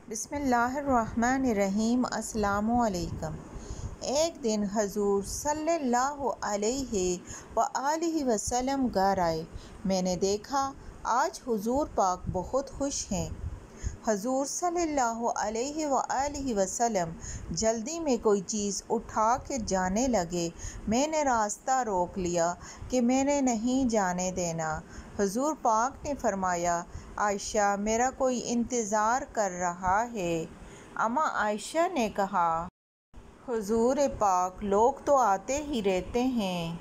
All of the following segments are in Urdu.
بسم اللہ الرحمن الرحیم۔ السلام علیکم۔ ایک دن حضور صلی اللہ علیہ وآلہ وسلم گھر آئے۔ میں نے دیکھا آج حضور پاک بہت خوش ہیں۔ حضور صلی اللہ علیہ وآلہ وسلم جلدی میں کوئی چیز اٹھا کے جانے لگے۔ میں نے راستہ روک لیا کہ میں نے نہیں جانے دینا۔ حضور پاک نے فرمایا، عائشہ میرا کوئی انتظار کر رہا ہے۔ اما عائشہ نے کہا، حضور پاک لوگ تو آتے ہی رہتے ہیں،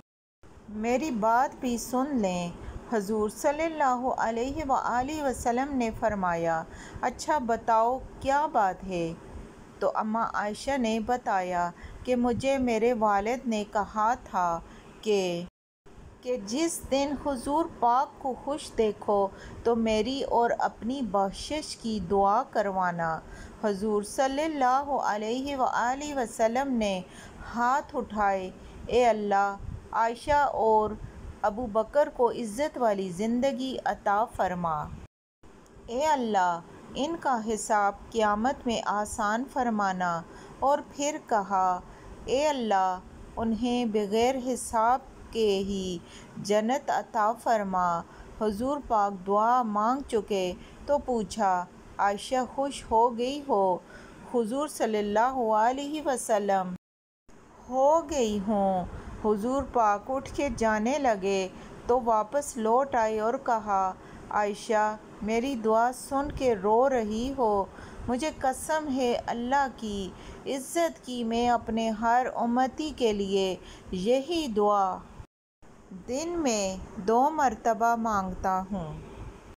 میری بات بھی سن لیں۔ حضور صلی اللہ علیہ وآلہ وسلم نے فرمایا، اچھا بتاؤ کیا بات ہے؟ تو اما عائشہ نے بتایا کہ مجھے میرے والد نے کہا تھا کہ جس دن حضور پاک کو خوش دیکھو تو میری اور اپنی بخشش کی دعا کروانا۔ حضور صلی اللہ علیہ وآلہ وسلم نے ہاتھ اٹھائے، اے اللہ عائشہ اور ابو بکر کو عزت والی زندگی عطا فرما۔ اے اللہ ان کا حساب قیامت میں آسان فرمانا۔ اور پھر کہا، اے اللہ انہیں بغیر حساب کے ہی جنت عطا فرما۔ حضور پاک دعا مانگ چکے تو پوچھا، عائشہ خوش ہو گئی ہو؟ حضور صلی اللہ علیہ وسلم، ہو گئی ہوں۔ حضور پاک اٹھ کے جانے لگے تو واپس لوٹ آئے اور کہا، عائشہ میری دعا سن کے رو رہی ہو؟ مجھے قسم ہے اللہ کی عزت کی، میں اپنے ہر امتی کے لیے یہی دعا دن میں 2 مرتبہ مانگتا ہوں۔